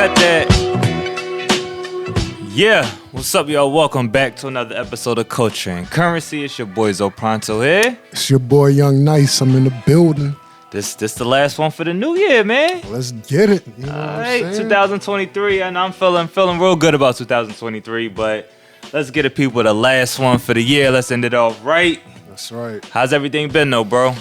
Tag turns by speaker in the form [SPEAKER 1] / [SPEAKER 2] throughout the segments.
[SPEAKER 1] cut that. Yeah, what's up, y'all? Welcome back to another episode of Culture and Currency. It's your boy PRONTO here.
[SPEAKER 2] It's your boy Young Nice. I'm in the building.
[SPEAKER 1] This the last one for the new year, man.
[SPEAKER 2] Let's get it. You know
[SPEAKER 1] All
[SPEAKER 2] what I'm
[SPEAKER 1] right,
[SPEAKER 2] saying?
[SPEAKER 1] 2023, and I'm feeling real good about 2023. But let's get it, people. The last one for the year. Let's end it off right.
[SPEAKER 2] That's right.
[SPEAKER 1] How's everything been, though, bro?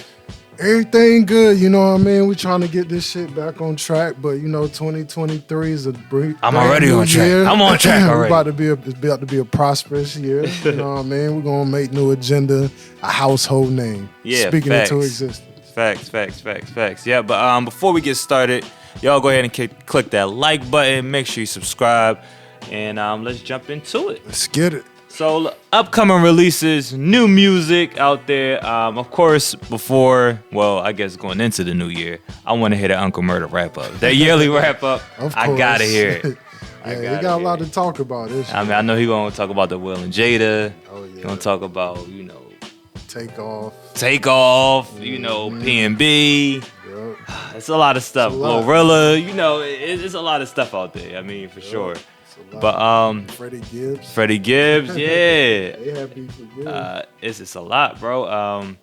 [SPEAKER 2] Everything good, you know what I mean? We're trying to get this shit back on track, but you know, 2023 is a
[SPEAKER 1] I'm already on track.
[SPEAKER 2] year.
[SPEAKER 1] I'm on track already.
[SPEAKER 2] It's about to be a prosperous year. You know what I mean? We're gonna make New Agenda a household name.
[SPEAKER 1] Yeah,
[SPEAKER 2] speaking
[SPEAKER 1] facts.
[SPEAKER 2] into existence.
[SPEAKER 1] Facts. Yeah, but before we get started, y'all go ahead and click that like button. Make sure you subscribe, and let's jump into it.
[SPEAKER 2] Let's get it.
[SPEAKER 1] So, upcoming releases, new music out there. Of course, I guess going into the new year, I want to hear that Uncle Murder wrap up. That yearly wrap up,
[SPEAKER 2] Of course.
[SPEAKER 1] I gotta hear it.
[SPEAKER 2] Yeah, he got a lot to talk about this year.
[SPEAKER 1] I mean, I know he's gonna talk about the Will and Jada.
[SPEAKER 2] Oh, yeah.
[SPEAKER 1] He's gonna talk about,
[SPEAKER 2] Take off.
[SPEAKER 1] P&B.
[SPEAKER 2] Yep.
[SPEAKER 1] It's a lot of stuff.
[SPEAKER 2] It's a lot.
[SPEAKER 1] Glorilla, it's a lot of stuff out there. I mean, for sure. But Freddie Gibbs, yeah.
[SPEAKER 2] They have beef with Gibbs.
[SPEAKER 1] It's a lot, bro.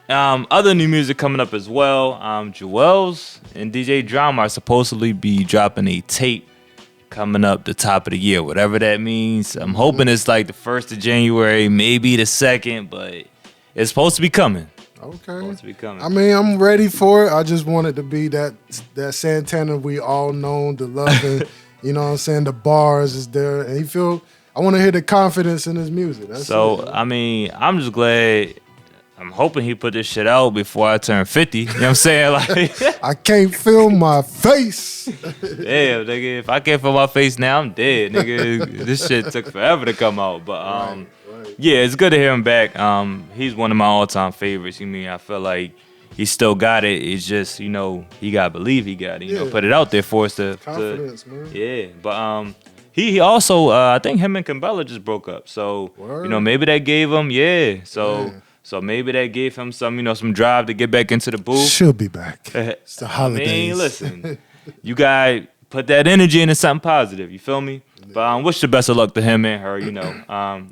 [SPEAKER 1] Other new music coming up as well. Jewels and DJ Drama are supposedly be dropping a tape coming up the top of the year, whatever that means. I'm hoping it's like the 1st of January, maybe the 2nd, but it's supposed to be coming.
[SPEAKER 2] Okay. I mean, I'm ready for it. I just want it to be that Santana we all know, the love, and you know what I'm saying, the bars is there, and I want to hear the confidence in his music. That's it.
[SPEAKER 1] I mean, I'm just glad. I'm hoping he put this shit out before I turn 50. You know what I'm saying? Like,
[SPEAKER 2] I can't feel my face.
[SPEAKER 1] Damn, nigga, if I can't feel my face now, I'm dead, nigga. This shit took forever to come out, but
[SPEAKER 2] Right.
[SPEAKER 1] yeah, it's good to hear him back. He's one of my all-time favorites. I feel like he still got it. It's just, he gotta believe he got it. Put it out there for us to
[SPEAKER 2] Confidence, man.
[SPEAKER 1] Yeah, but he also, I think him and Kimbella just broke up. So,
[SPEAKER 2] Word.
[SPEAKER 1] Maybe that gave him, So maybe that gave him some drive to get back into the booth.
[SPEAKER 2] She'll be back. It's the holidays.
[SPEAKER 1] I mean, listen, you guys put that energy into something positive. You feel me? Yeah. But wish the best of luck to him and her.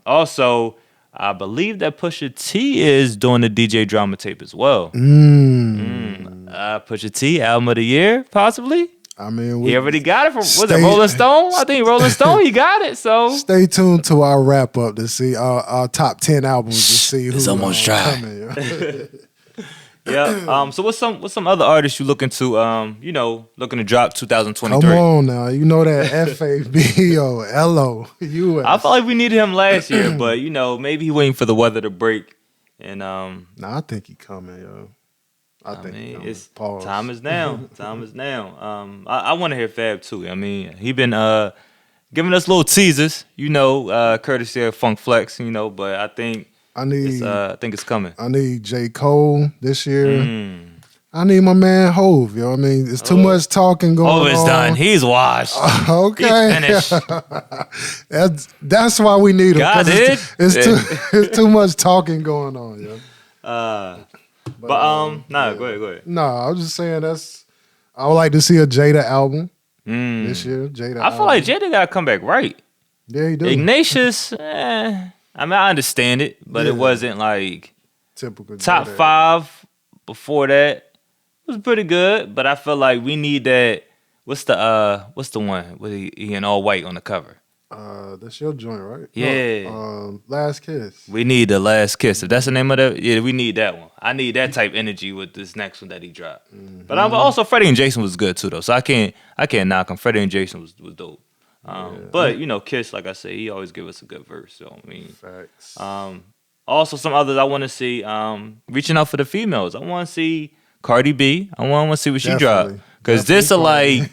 [SPEAKER 1] Also, I believe that Pusha T is doing the DJ Drama tape as well. Pusha T, album of the year, possibly.
[SPEAKER 2] I mean,
[SPEAKER 1] he already got it from, was it Rolling Stone? I think Rolling Stone, he got it, so.
[SPEAKER 2] Stay tuned to our wrap up to see our top 10 albums to see who's coming.
[SPEAKER 1] Yeah. So what's some other artists you looking to, looking to drop 2023?
[SPEAKER 2] Come on now. You know that FABO, LO, US.
[SPEAKER 1] I felt like we needed him last year, but, maybe he waiting for the weather to break. And
[SPEAKER 2] I think he coming, yo. I mean,
[SPEAKER 1] it's time is now. I want to hear Fab too. I mean, he been giving us little teasers, courtesy of Funk Flex, but I think it's coming.
[SPEAKER 2] I need J. Cole this year. I need my man Hove, yo. I mean, it's too much talking going on.
[SPEAKER 1] Hove is done. He's washed.
[SPEAKER 2] Okay.
[SPEAKER 1] He's finished.
[SPEAKER 2] That's why we need him.
[SPEAKER 1] God did?
[SPEAKER 2] It's too much talking going on, yo.
[SPEAKER 1] Go ahead.
[SPEAKER 2] No, I was just saying I would like to see a Jada album this year.
[SPEAKER 1] I feel like Jada got to come back right.
[SPEAKER 2] Yeah, he do.
[SPEAKER 1] Ignatius, I understand it, but it wasn't like
[SPEAKER 2] typical
[SPEAKER 1] top
[SPEAKER 2] Jada.
[SPEAKER 1] 5 before that. It was pretty good, but I feel like we need that. What's the one with he in all white on the cover?
[SPEAKER 2] That's your joint, right?
[SPEAKER 1] Yeah.
[SPEAKER 2] No, Last Kiss.
[SPEAKER 1] We need the Last Kiss. If that's the name of that, yeah, we need that one. I need that type energy with this next one that he dropped. But also Freddie and Jason was good too though. So I can't knock him. Freddie and Jason was dope. But Kiss, like I said, he always give us a good verse. So I mean,
[SPEAKER 2] facts.
[SPEAKER 1] Also some others I want to see. Reaching out for the females. I want to see Cardi B. I want to see what she dropped. Because this is like,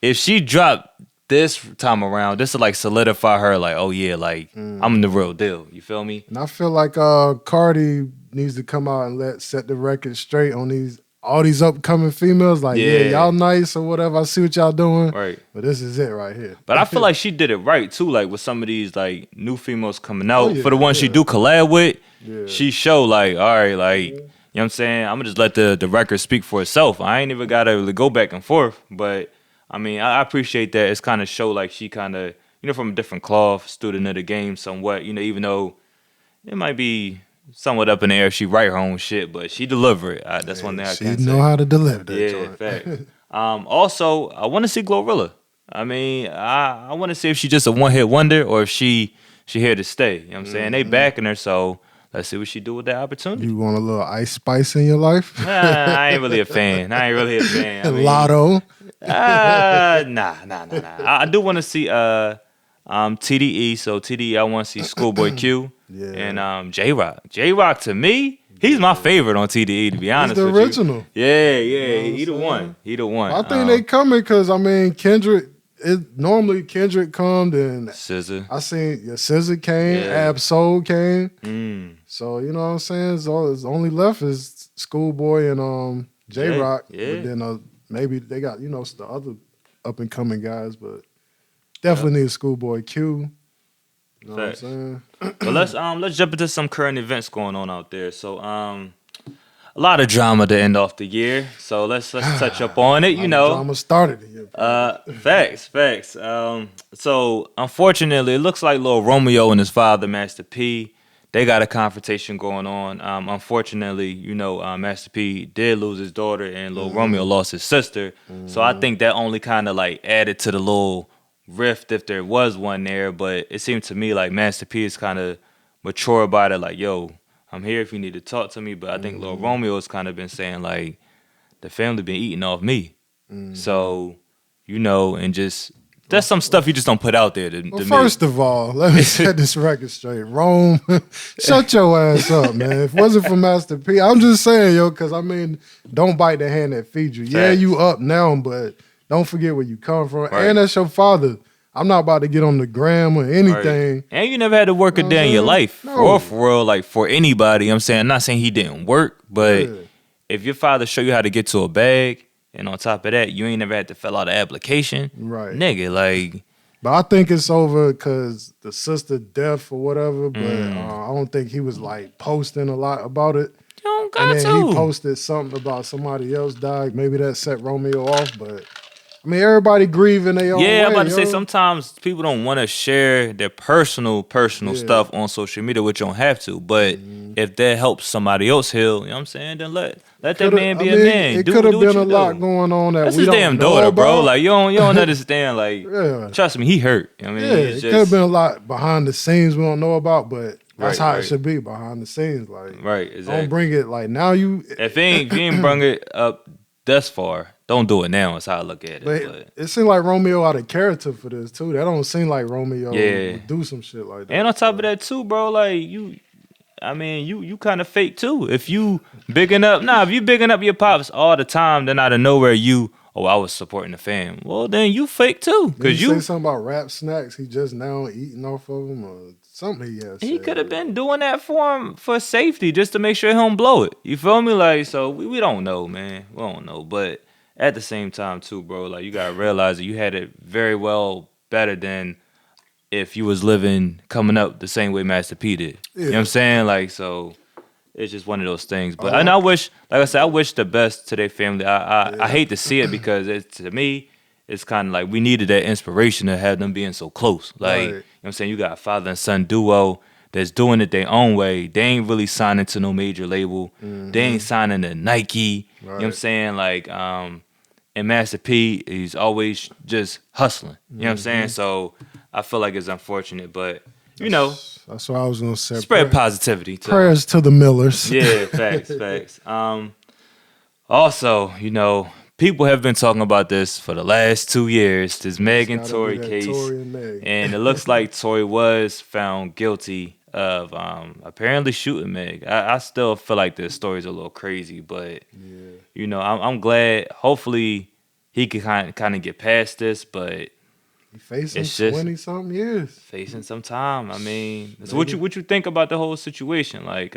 [SPEAKER 1] if she dropped this time around, this will like solidify her. Like, oh yeah, like I'm the real deal. You feel me?
[SPEAKER 2] And I feel like Cardi needs to come out and set the record straight on all these upcoming females. Like, yeah, y'all nice or whatever. I see what y'all doing.
[SPEAKER 1] Right.
[SPEAKER 2] But this is it right here.
[SPEAKER 1] But I feel like she did it right too. Like with some of these like new females coming out for the ones she do collab with, she show like, all right, like. You know what I'm saying? I'm going to just let the record speak for itself. I ain't even got to really go back and forth. But I mean, I appreciate that. It's kind of show like she kind of, from a different cloth, student of the game somewhat. Even though it might be somewhat up in the air if she write her own shit, but she deliver it. That's one thing I can say.
[SPEAKER 2] She know how to deliver that.
[SPEAKER 1] Yeah, fact. Also, I want to see Glorilla. I mean, I want to see if she's just a one-hit wonder or if she here to stay. You know what I'm saying? They backing her, so let's see what she do with that opportunity.
[SPEAKER 2] You want a little Ice Spice in your life?
[SPEAKER 1] I ain't really a fan. I mean,
[SPEAKER 2] Lotto?
[SPEAKER 1] Nah. I do want to see TDE. So TDE, I want to see Schoolboy Q and J-Rock. J-Rock, to me, he's my favorite on TDE, to be honest with you.
[SPEAKER 2] He's the original.
[SPEAKER 1] Yeah. He the one.
[SPEAKER 2] I think they coming because, I mean, Kendrick, normally Kendrick come, and
[SPEAKER 1] SZA.
[SPEAKER 2] I seen SZA came, Ab Soul came. So, you know what I'm saying? So it's only left is Schoolboy and J-Rock.
[SPEAKER 1] Yeah.
[SPEAKER 2] But then maybe they got, the other up-and-coming guys, but definitely need Schoolboy Q. You know what I'm saying?
[SPEAKER 1] But let's jump into some current events going on out there. So a lot of drama to end off the year. So let's touch up on it.
[SPEAKER 2] Drama started the year.
[SPEAKER 1] Facts. So unfortunately, it looks like LiL Romeo and his father, Master P, they got a confrontation going on. Unfortunately, Master P did lose his daughter, and LiL Romeo lost his sister. So I think that only kind of like added to the little rift if there was one there. But it seemed to me like Master P is kind of mature about it. Like, yo, I'm here if you need to talk to me. But I think LiL Romeo has kind of been saying like the family been eating off me. So, and just that's some stuff you just don't put out there to me.
[SPEAKER 2] First of all, let me set this record straight. Rome, shut your ass up, man. If it wasn't for Master P, I'm just saying, because, I mean, don't bite the hand that feeds you. Yeah, you up now, but don't forget where you come from. Right. And that's your father. I'm not about to get on the gram or anything.
[SPEAKER 1] Right. And you never had to work a day in your life. No. For real, like for anybody. I'm saying, I'm not saying he didn't work, but if your father show you how to get to a bag, and on top of that, you ain't never had to fill out an application. Right. Nigga, like.
[SPEAKER 2] But I think it's over because the sister deaf or whatever, but I don't think he was like posting a lot about it.
[SPEAKER 1] You don't got
[SPEAKER 2] and then
[SPEAKER 1] to.
[SPEAKER 2] He posted something about somebody else died. Maybe that set Romeo off, but I mean, everybody grieving their own way.
[SPEAKER 1] Yeah, I'm about to say sometimes people don't want to share their personal stuff on social media, which you don't have to. But if that helps somebody else heal, you know what I'm saying, then let that man be a man.
[SPEAKER 2] It could have been a lot going on that
[SPEAKER 1] That's
[SPEAKER 2] we
[SPEAKER 1] his
[SPEAKER 2] don't
[SPEAKER 1] damn
[SPEAKER 2] know
[SPEAKER 1] daughter,
[SPEAKER 2] about.
[SPEAKER 1] bro. Like you don't understand. Like trust me, he hurt. I mean,
[SPEAKER 2] it could have been a lot behind the scenes we don't know about, but that's how it should be behind the scenes. Like
[SPEAKER 1] exactly.
[SPEAKER 2] Don't bring it like now.
[SPEAKER 1] If you ain't bring it up thus far, don't do it now. Is how I look at it.
[SPEAKER 2] But it seemed like Romeo out of character for this too. That don't seem like Romeo would do some shit like that.
[SPEAKER 1] And on top of that too, bro, like you kind of fake too. If you bigging up your pops all the time, then out of nowhere I was supporting the fam. Well, then you fake too.
[SPEAKER 2] Cause you say something about rap snacks. He just now eating off of them or something.
[SPEAKER 1] He could have been doing that for him for safety, just to make sure he don't blow it. You feel me? Like, so we don't know, man. We don't know, but at the same time too, bro, like you gotta realize that you had it very well better than if you was coming up the same way Master P did. You know what I'm saying? Like, so it's just one of those things. But I wish, like I said, I wish the best to their family. I hate to see it because to me, it's kind of like we needed that inspiration to have them being so close. Like, you know what I'm saying? You got a father and son duo that's doing it their own way. They ain't really signing to no major label. They ain't signing to Nike. You know what I'm saying? Like, and Master P, he's always just hustling. You know what I'm saying? So I feel like it's unfortunate, but
[SPEAKER 2] that's what I was gonna say.
[SPEAKER 1] Spread positivity.
[SPEAKER 2] Prayers to the Millers.
[SPEAKER 1] Yeah, facts. Also, people have been talking about this for the last 2 years. This Meg and Tory case, and it looks like Tory was found guilty of apparently shooting Meg. I still feel like this story's a little crazy, but I'm glad. Hopefully, he can kind of get past this, but.
[SPEAKER 2] He facing 20-something years.
[SPEAKER 1] Facing some time. I mean, so what you think about the whole situation? Like,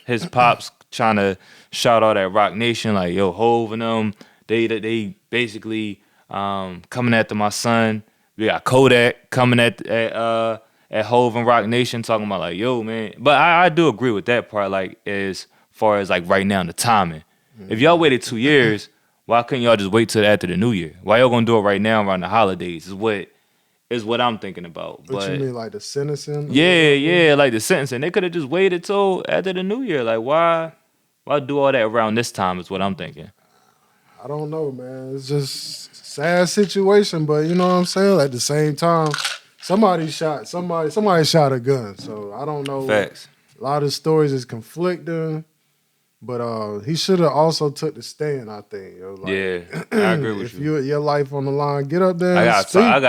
[SPEAKER 1] his pops trying to shout out at Rock Nation, like, yo, Hove and them, they basically coming after my son. We got Kodak coming at Hove and Rock Nation talking about like, yo, man. But I do agree with that part, like, as far as like right now, the timing. If y'all waited 2 years, Why couldn't y'all just wait till after the New Year? Why y'all gonna do it right now around the holidays? Is what I'm thinking about.
[SPEAKER 2] What you mean, like the sentencing?
[SPEAKER 1] Yeah, like the sentencing. They could have just waited till after the New Year. Like why do all that around this time? Is what I'm thinking.
[SPEAKER 2] I don't know, man. It's just a sad situation, but you know what I'm saying. At the same time, somebody shot a gun. So I don't know.
[SPEAKER 1] Facts.
[SPEAKER 2] A lot of stories is conflicting. But he should have also took the stand, I think. Yo. Like,
[SPEAKER 1] yeah, I agree with you.
[SPEAKER 2] If your life on the line, get up there.
[SPEAKER 1] I ain't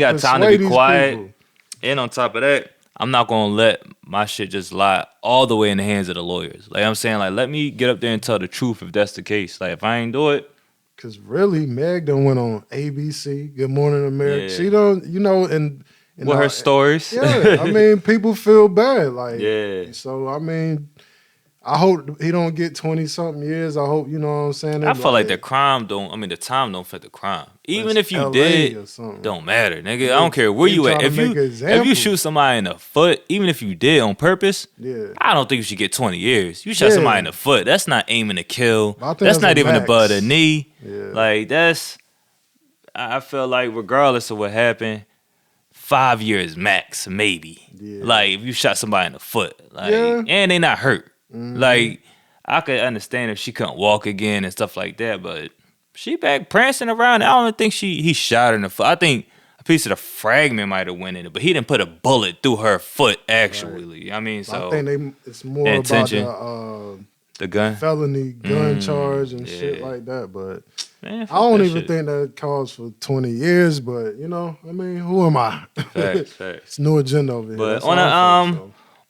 [SPEAKER 1] got time to be quiet. People. And on top of that, I'm not gonna let my shit just lie all the way in the hands of the lawyers. Like I'm saying, like let me get up there and tell the truth if that's the case. Like if I ain't do it,
[SPEAKER 2] because really, Meg done went on ABC, Good Morning America. Yeah. She done, you know, and
[SPEAKER 1] with her stories.
[SPEAKER 2] Yeah, I mean, people feel bad. Like, yeah. So I mean. I hope he don't get 20-something years. I hope, you know what I'm saying?
[SPEAKER 1] I feel like the time don't fit the crime. Even if you did, don't matter, nigga. I don't care where you at. If you shoot somebody in the foot, even if you did on purpose, I don't think you should get 20 years. You shot somebody in the foot. That's not aiming to kill. That's not even above the knee. Yeah. Like, I feel like regardless of what happened, 5 years max, maybe. Yeah. Like, if you shot somebody in the foot. Like, and they not hurt. Mm-hmm. Like, I could understand if she couldn't walk again and stuff like that, but she back prancing around. I don't think he shot her in the foot. I think a piece of the fragment might have went in it, but he didn't put a bullet through her foot, actually. Right. I mean, so...
[SPEAKER 2] I think it's more about
[SPEAKER 1] the gun?
[SPEAKER 2] Felony gun charge and shit like that, but... Man, I don't even think that calls for 20 years, but, you know, I mean, who am I?
[SPEAKER 1] Facts.
[SPEAKER 2] It's no agenda over here.
[SPEAKER 1] But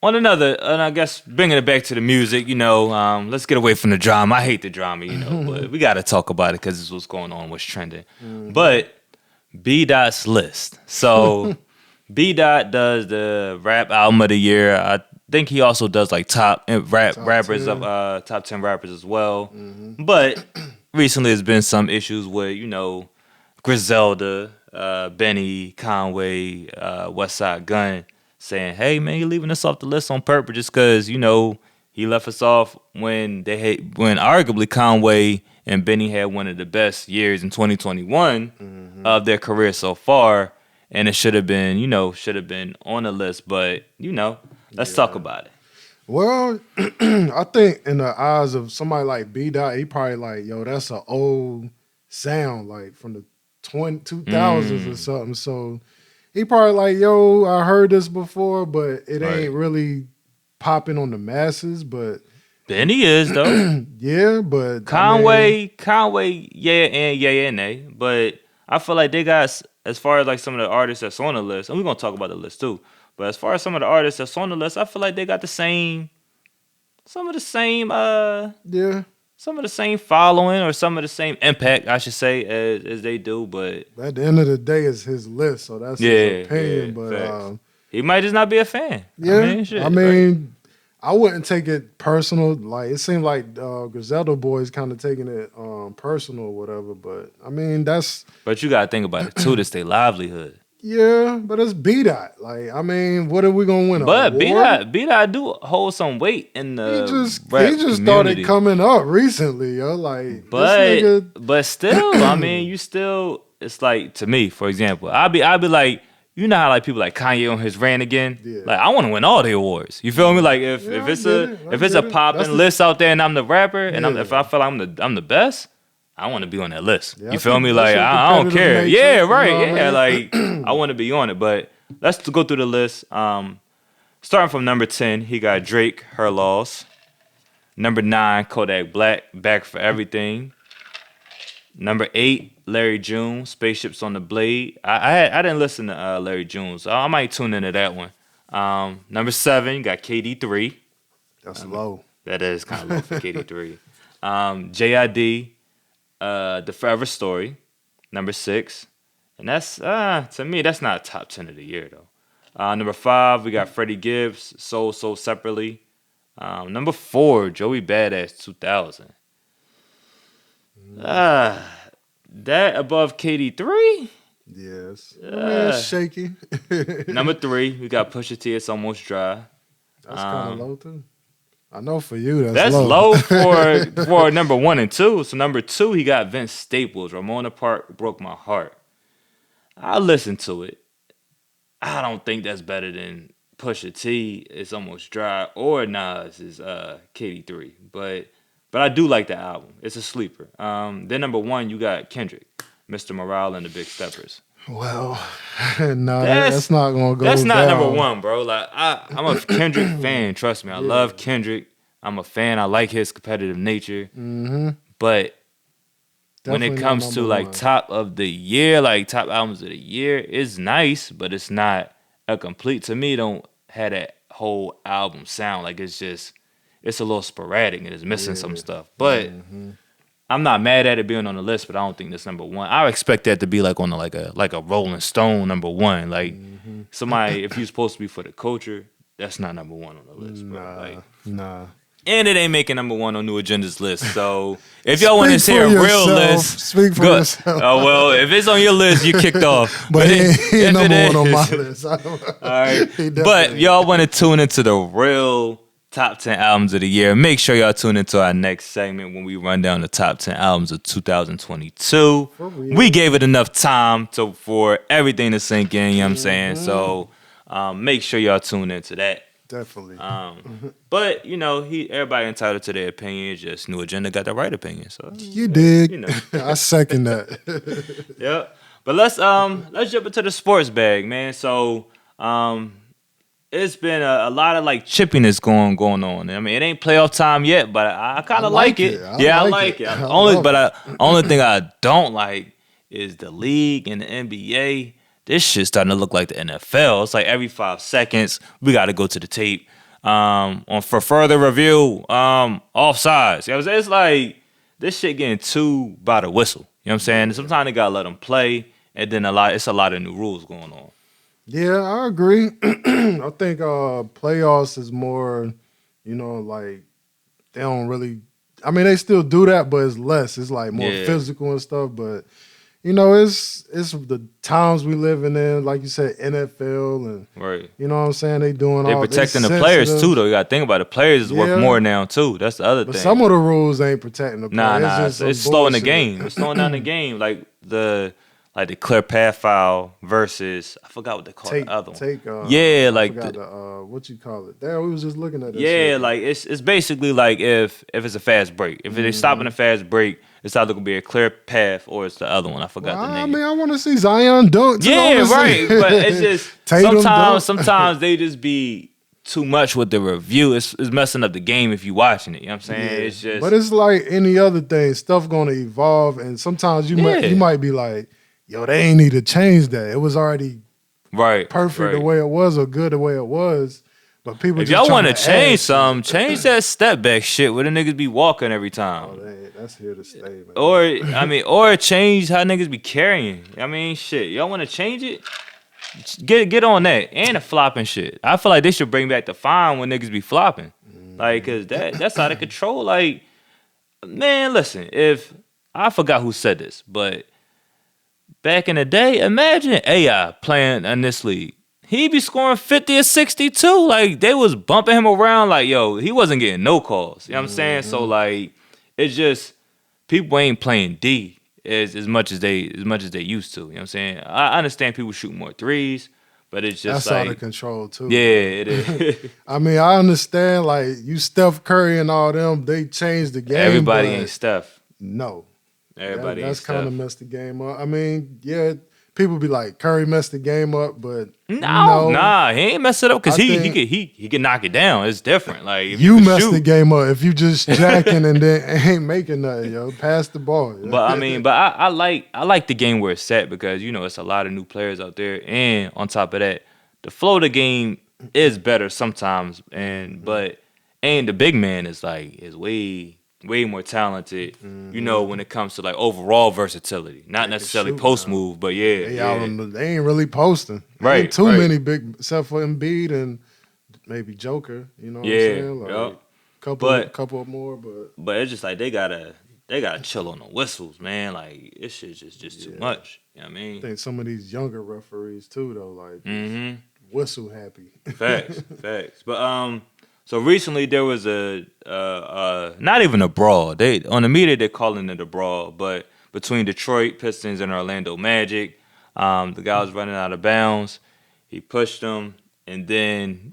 [SPEAKER 1] on another, and I guess bringing it back to the music, you know, let's get away from the drama. I hate the drama, you know, but we got to talk about it because it's what's going on, what's trending. Mm-hmm. But B.Dot's list. So B.Dot does the rap album of the year. I think he also does like top 10 rappers as well. Mm-hmm. But recently there's been some issues with, you know, Griselda, Benny, Conway, Westside Gunn, saying, hey, man, you're leaving us off the list on purpose just because, you know, he left us off when arguably Conway and Benny had one of the best years in 2021 of their career so far. And it should have been on the list. But, you know, let's talk about it.
[SPEAKER 2] Well, I think in the eyes of somebody like B-Dot, he probably like, yo, that's an old sound, like from the 2000s or something. So he probably like, yo, I heard this before, but it ain't really popping on the masses. But
[SPEAKER 1] Benny is though.
[SPEAKER 2] Yeah, but
[SPEAKER 1] Conway, yeah and nay. But I feel like they got, as far as like some of the artists that's on the list, and we're gonna talk about the list too. But as far as some of the artists that's on the list, I feel like they got some of the same following or some of the same impact, I should say, as they do. But
[SPEAKER 2] at the end of the day, it's his list, so that's his opinion. But
[SPEAKER 1] he might just not be a fan.
[SPEAKER 2] Yeah, I mean, I wouldn't take it personal. Like it seemed like Agenda Boyz kind of taking it personal or whatever. But I mean,
[SPEAKER 1] But you gotta think about it too. That's their livelihood.
[SPEAKER 2] Yeah, but it's B-Dot. Like, I mean, what are we gonna win?
[SPEAKER 1] But B-Dot do hold some weight in the
[SPEAKER 2] he just started coming up recently, yo. Like,
[SPEAKER 1] but still, I mean, it's like, to me, for example, I'd be like, you know how like people like Kanye on his rant again? Yeah. Like, I want to win all the awards. You feel me? Like if it's a popping list out there and I'm the rapper and if I feel like I'm the best, I want to be on that list. Yeah, you feel me? Like, I don't care. Nature, yeah, right. You know like, I want to be on it. But let's go through the list. Starting from number 10, he got Drake, Her Loss. Number 9, Kodak Black, Back for Everything. Number 8, Larry June, Spaceships on the Blade. I didn't listen to Larry June, so I might tune into that one. Number 7, you got KD3.
[SPEAKER 2] That's low.
[SPEAKER 1] That is kind of low for KD3. JID. The Forever Story, number 6. And that's, to me, that's not top 10 of the year, though. Number 5, we got Freddie Gibbs, Soul Separately. Number 4, Joey Badass, 2000. That above KD3?
[SPEAKER 2] Yes. It's shaky.
[SPEAKER 1] Number 3, we got Pusha T, It's Almost Dry.
[SPEAKER 2] That's kind of low, too. I know for you
[SPEAKER 1] that's low for number 1 and 2. So number 2, he got Vince Staples. Ramona Park broke my heart. I listened to it. I don't think that's better than Pusha T. It's almost dry, or Nas is KD3. But I do like the album. It's a sleeper. Then number 1, you got Kendrick, Mr. Morale and the Big Steppers.
[SPEAKER 2] Well, no, that's not gonna go.
[SPEAKER 1] That's not
[SPEAKER 2] down.
[SPEAKER 1] number 1, bro. Like I'm a Kendrick fan. Trust me, I love Kendrick. I'm a fan. I like his competitive nature. Mm-hmm. But definitely when it comes to like 1. Top of the year, like top albums of the year, it's nice, but it's not a complete. To me, don't have that whole album sound. Like it's a little sporadic and it's missing some stuff. But I'm not mad at it being on the list, but I don't think that's number 1. I expect that to be like on like a Rolling Stone number 1. Like somebody, if you're supposed to be for the culture, that's not number 1 on the list. Bro.
[SPEAKER 2] Nah.
[SPEAKER 1] And it ain't making number 1 on New Agenda's list. So if y'all want to hear a real list,
[SPEAKER 2] speak for yourself.
[SPEAKER 1] Oh well, if it's on your list, you kicked off.
[SPEAKER 2] But he ain't number 1 on my list. All
[SPEAKER 1] right. But y'all want to tune into the real top 10 albums of the year, make sure y'all tune into our next segment when we run down the top 10 albums of 2022. We gave it enough time for everything to sink in, you know what I'm saying? So make sure y'all tune into that.
[SPEAKER 2] Definitely.
[SPEAKER 1] But everybody entitled to their opinion. Just New Agenda got the right opinion. So
[SPEAKER 2] you dig. I second that.
[SPEAKER 1] Yep. But let's jump into the sports bag, man. So it's been a lot of like chippiness going on. I mean, it ain't playoff time yet, but I kind of like it. I like it. Only thing I don't like is the league and the NBA. This shit's starting to look like the NFL. It's like every 5 seconds we got to go to the tape for further review. Offsides. It's like this shit getting too by the whistle. You know what I'm saying? Sometimes they gotta let them play, and then it's a lot of new rules going on.
[SPEAKER 2] Yeah, I agree. I think playoffs is more, like they don't really. I mean, they still do that, but it's less. It's like more physical and stuff, but. It's the times we living in, like you said, NFL and
[SPEAKER 1] right.
[SPEAKER 2] You know what I'm saying? They
[SPEAKER 1] protecting the players too, though. You gotta think about it. The players is worth more now too. That's the other thing.
[SPEAKER 2] Some of the rules ain't protecting the players.
[SPEAKER 1] It's slowing the game. It's slowing down the game. Like the clear path foul versus I forgot what they call the other one. What you call it? There, we was just looking at this. Yeah, like it's basically like if it's a fast break. If they stopping a fast break. It's either gonna be a clear path or it's the other one. I forgot the name.
[SPEAKER 2] I mean, I want to see Zion dunk.
[SPEAKER 1] Yeah, right. But it's just sometimes they just be too much with the review. It's messing up the game if you watching it. You know what I'm saying?
[SPEAKER 2] Yeah.
[SPEAKER 1] It's just.
[SPEAKER 2] But it's like any other thing. Stuff gonna evolve, and sometimes you might be like, yo, they ain't need to change that. It was already perfect the way it was or good the way it was. But people, if
[SPEAKER 1] y'all want to change something, change that step back shit where the niggas be walking every time.
[SPEAKER 2] That's here to stay, man.
[SPEAKER 1] Or change how niggas be carrying. I mean, shit. Y'all want to change it? Get on that and the flopping shit. I feel like they should bring back the fine when niggas be flopping, like, cause that's out of control. Like, man, listen. If I forgot who said this, but back in the day, imagine AI playing in this league. He be scoring 50 or 62. Like, they was bumping him around like, yo, he wasn't getting no calls. You know what I'm saying? So, like, it's just people ain't playing D as much as they used to. You know what I'm saying? I understand people shoot more threes, but it's just
[SPEAKER 2] that's out of control, too.
[SPEAKER 1] Yeah, it is.
[SPEAKER 2] I mean, I understand, like, you Steph Curry and all them, they changed the game.
[SPEAKER 1] Everybody ain't Steph.
[SPEAKER 2] No.
[SPEAKER 1] Everybody ain't Steph.
[SPEAKER 2] That's kind of messed the game up. I mean, yeah, people be like, Curry messed the game up, but
[SPEAKER 1] nah, he ain't messed it up because he can knock it down. It's different. Like, if
[SPEAKER 2] you messed the game up if you just jacking and then ain't making nothing, yo. Pass the ball. Yo.
[SPEAKER 1] But I mean, I like the game where it's set because it's a lot of new players out there, and on top of that, the flow of the game is better sometimes, but the big man is way more talented, when it comes to like overall versatility. Not necessarily post move, but
[SPEAKER 2] they ain't really posting.
[SPEAKER 1] Right.
[SPEAKER 2] Ain't too many big, except for Embiid and maybe Joker. You know what I'm saying? Like, couple more,
[SPEAKER 1] but it's just like they gotta chill on the whistles, man. Like, this shit's just too much. You know what I mean?
[SPEAKER 2] I think some of these younger referees too, though, like whistle happy.
[SPEAKER 1] Facts. But So recently there was not even a brawl. They on the media they're calling it a brawl, but between Detroit Pistons and Orlando Magic, the guy was running out of bounds. He pushed him, and then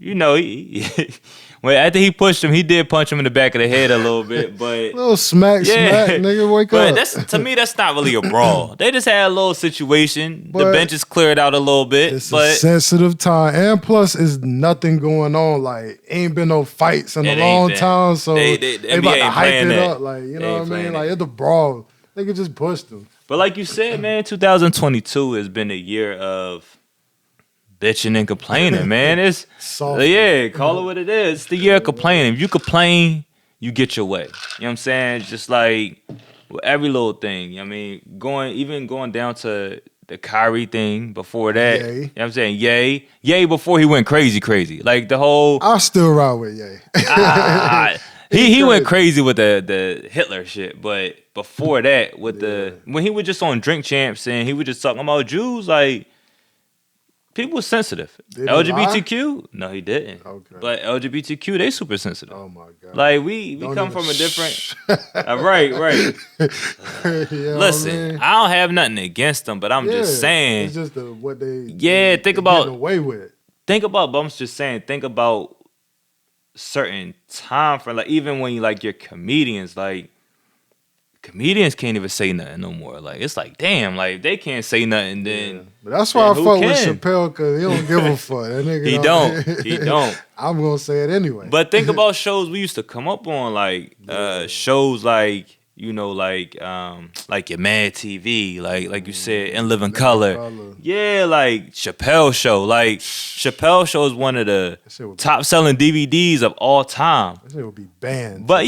[SPEAKER 1] when after he pushed him, he did punch him in the back of the head a little bit, but
[SPEAKER 2] little smack, nigga, wake
[SPEAKER 1] but
[SPEAKER 2] up.
[SPEAKER 1] To me, that's not really a brawl. They just had a little situation. The benches cleared out a little bit.
[SPEAKER 2] It's a sensitive time, and plus, is nothing going on. Like, ain't been no fights in a long time, so they about to hype it up. Like, you know what I mean? Like, it's a brawl. They could just push them.
[SPEAKER 1] But like you said, man, 2022 has been a year of bitching and complaining, man. It's call it what it is. It's the year of complaining. If you complain, you get your way. You know what I'm saying? Just like with every little thing. I mean, going down to the Kyrie thing before that.
[SPEAKER 2] Yay.
[SPEAKER 1] You know what I'm saying? Yay before he went crazy. Like the whole
[SPEAKER 2] I still ride with Yay.
[SPEAKER 1] He went crazy with the Hitler shit, but before that, with when he was just on Drink Champs and he was just talking about Jews, like people were sensitive. LGBTQ, no, he didn't. Okay, but LGBTQ, they super sensitive.
[SPEAKER 2] Oh my god!
[SPEAKER 1] Like we come from a different. Right. Listen, I don't have nothing against them, but I'm just saying.
[SPEAKER 2] It's just what they
[SPEAKER 1] think about
[SPEAKER 2] getting away with.
[SPEAKER 1] Think about, but I'm just saying. Think about certain time for like even when you like your comedians like. Comedians can't even say nothing no more. Like it's like damn, like they can't say nothing. Then
[SPEAKER 2] but that's why I fuck with Chappelle because he don't give a fuck. That nigga
[SPEAKER 1] he don't.
[SPEAKER 2] I'm gonna say it anyway.
[SPEAKER 1] But think about shows we used to come up on, like shows like like your Mad TV, like you said, In Living Color. Yeah, like Chappelle Show. Like Chappelle Show is one of the top selling DVDs of all time.
[SPEAKER 2] That shit would be banned.
[SPEAKER 1] But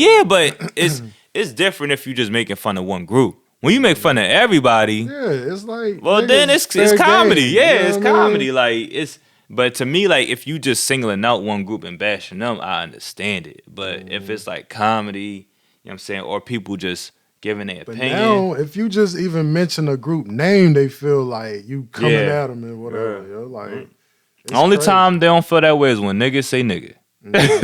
[SPEAKER 1] it's different if you just making fun of one group. When you make fun of everybody,
[SPEAKER 2] it's like
[SPEAKER 1] then it's comedy.
[SPEAKER 2] Game,
[SPEAKER 1] it's comedy. Like it's. But to me, like if you just singling out one group and bashing them, I understand it. But if it's like comedy, you know what I'm saying, or people just giving their opinion.
[SPEAKER 2] Now, if you just even mention a group name, they feel like you coming at them and whatever. Yo. Like
[SPEAKER 1] the only time they don't feel that way is when niggas say nigga.
[SPEAKER 2] That's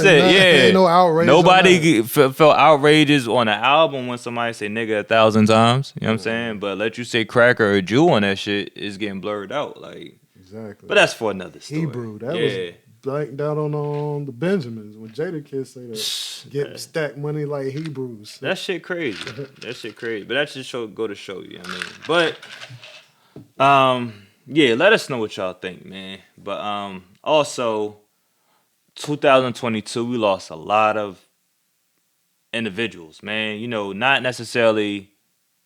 [SPEAKER 2] it. Ain't no outrage.
[SPEAKER 1] Nobody felt outrageous on an album when somebody say nigga 1,000 times. You know what I'm saying? But let you say cracker or Jew on that shit is getting blurred out. Like
[SPEAKER 2] exactly.
[SPEAKER 1] But that's for another story.
[SPEAKER 2] Hebrew. That was blanked out on the Benjamins when Jada Kiss say that get stack money like Hebrews.
[SPEAKER 1] That shit crazy. But that just go to show you. I mean, but let us know what y'all think, man. But also. 2022, we lost a lot of individuals, man. Not necessarily.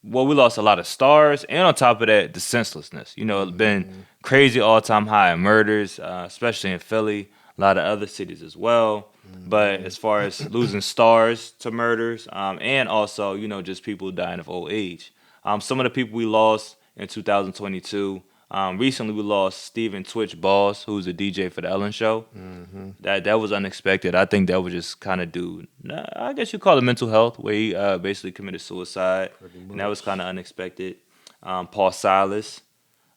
[SPEAKER 1] Well, we lost a lot of stars, and on top of that, the senselessness. It's been crazy all-time high in murders, especially in Philly, a lot of other cities as well. But as far as losing stars to murders, and also, just people dying of old age. Some of the people we lost in 2022. Recently, we lost Stephen Twitch Boss, who's a DJ for the Ellen Show. That was unexpected. I think that was just kind of due. I guess you call it mental health, where he basically committed suicide, and that was kind of unexpected. Paul Silas,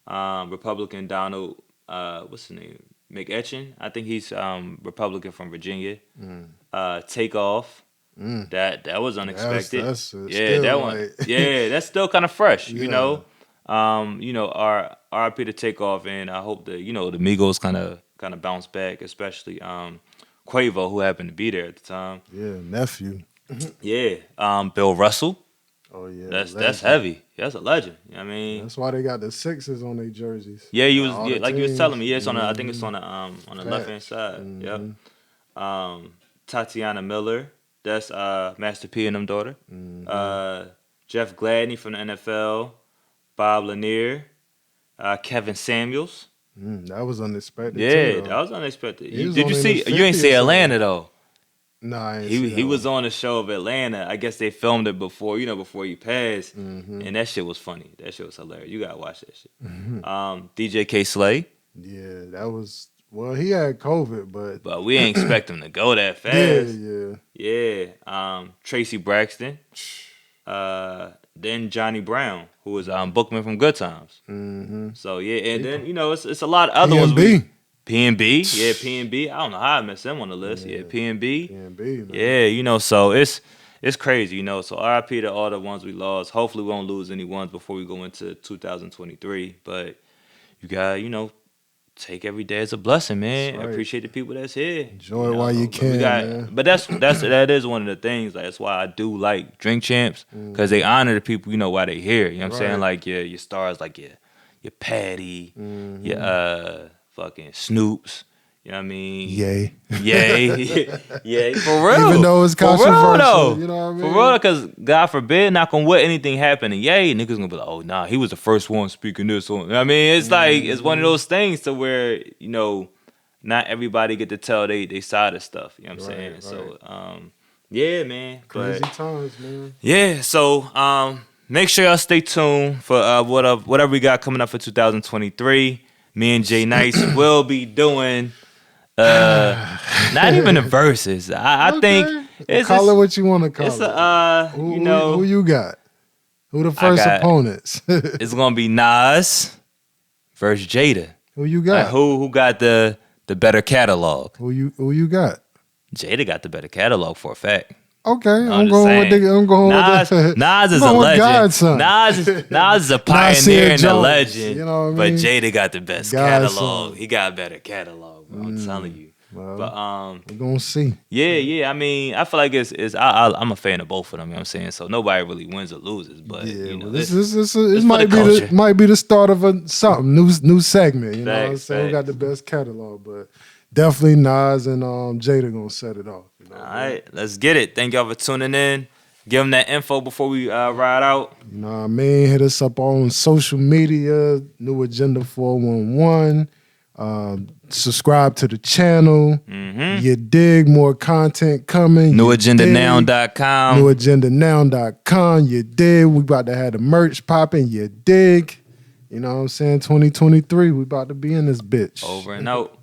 [SPEAKER 1] Republican Donald, what's his name? McEtchen. I think he's Republican from Virginia. Takeoff. That was unexpected.
[SPEAKER 2] That's
[SPEAKER 1] that one. That's still kind of fresh. Our RIP to Takeoff, and I hope that the Migos kind of bounce back, especially Quavo, who happened to be there at the time.
[SPEAKER 2] Yeah, nephew.
[SPEAKER 1] Bill Russell.
[SPEAKER 2] Oh yeah,
[SPEAKER 1] that's heavy. That's a legend. I mean,
[SPEAKER 2] that's why they got the Sixers on their jerseys.
[SPEAKER 1] Yeah, you was telling me. Yeah, it's on. I think it's on the left hand side. Yep. Tatiana Miller. That's Master P and them daughter. Jeff Gladney from the NFL. Bob Lanier, Kevin Samuels.
[SPEAKER 2] That was unexpected.
[SPEAKER 1] Yeah, that was unexpected. Did you see? You ain't see Atlanta though.
[SPEAKER 2] No, I ain't
[SPEAKER 1] he was on the show of Atlanta. I guess they filmed it before, before he passed, and that shit was funny. That shit was hilarious. You gotta watch that shit. DJ K Slay.
[SPEAKER 2] Yeah, that was. Well, he had COVID,
[SPEAKER 1] but we ain't expect him to go that fast.
[SPEAKER 2] Yeah.
[SPEAKER 1] Tracy Braxton. Then Johnny Brown, who was Bookman from Good Times. So and then it's a lot of other ones. P&B, yeah, P&B. I don't know how I missed them on the list. Yeah, P&B.
[SPEAKER 2] P&B, man.
[SPEAKER 1] Yeah, you know, so it's crazy, you know. So RIP to all the ones we lost. Hopefully we won't lose any ones before we go into 2023. But you got, you know, take every day as a blessing, man.
[SPEAKER 2] Right.
[SPEAKER 1] Appreciate the people that's here.
[SPEAKER 2] Enjoy it while you can, man.
[SPEAKER 1] But that is one of the things. Like, that's why I do like Drink Champs, because they honor the people, you know, while they here. You know what I'm saying? Like your stars, like your Patty, your fucking Snoops. You know what I mean?
[SPEAKER 2] Yay.
[SPEAKER 1] Yeah, for real.
[SPEAKER 2] Even though it's controversial,
[SPEAKER 1] for real,
[SPEAKER 2] you know what I mean?
[SPEAKER 1] For real, because God forbid, knock on wood, anything happen, and yay, niggas gonna be like, oh, nah, he was the first one speaking this one. I mean, it's like, it's one of those things to where, you know, not everybody get to tell they side of stuff. You know what I'm saying? Right. So, yeah, man.
[SPEAKER 2] Crazy times, man.
[SPEAKER 1] Yeah, so make sure y'all stay tuned for whatever we got coming up for 2023. Me and Jay Nice will be doing not even the verses. I think it's
[SPEAKER 2] call it what you want to call
[SPEAKER 1] it's
[SPEAKER 2] it.
[SPEAKER 1] You know,
[SPEAKER 2] who you got? Who the first opponents?
[SPEAKER 1] It's gonna be Nas versus Jada.
[SPEAKER 2] Who you got?
[SPEAKER 1] Like, who got the better catalog?
[SPEAKER 2] Who you got?
[SPEAKER 1] Jada got the better catalog for a fact.
[SPEAKER 2] Okay, I'm going
[SPEAKER 1] Nas,
[SPEAKER 2] with
[SPEAKER 1] Nas is a legend. Nas is a pioneer and a legend. You know what I mean? But Jada got the best catalog. He got a better catalog, bro. I'm telling you.
[SPEAKER 2] Well,
[SPEAKER 1] but
[SPEAKER 2] we're gonna see.
[SPEAKER 1] Yeah. I mean, I feel like I'm a fan of both of them. You know what I'm saying? So nobody really wins or loses. But you know, this
[SPEAKER 2] might be the start of something new segment. You know what I'm saying? We got the best catalog, but definitely Nas and Jada gonna set it off. You know
[SPEAKER 1] all right, let's get it. Thank y'all for tuning in. Give them that info before we ride out.
[SPEAKER 2] You know what I mean? Hit us up on social media, New Agenda 411. Subscribe to the channel. You dig, more content coming.
[SPEAKER 1] NewAgendaNow.com.
[SPEAKER 2] NewAgendaNow.com. You dig, we about to have the merch popping. You dig. You know what I'm saying? 2023, we about to be in this bitch.
[SPEAKER 1] Over and out.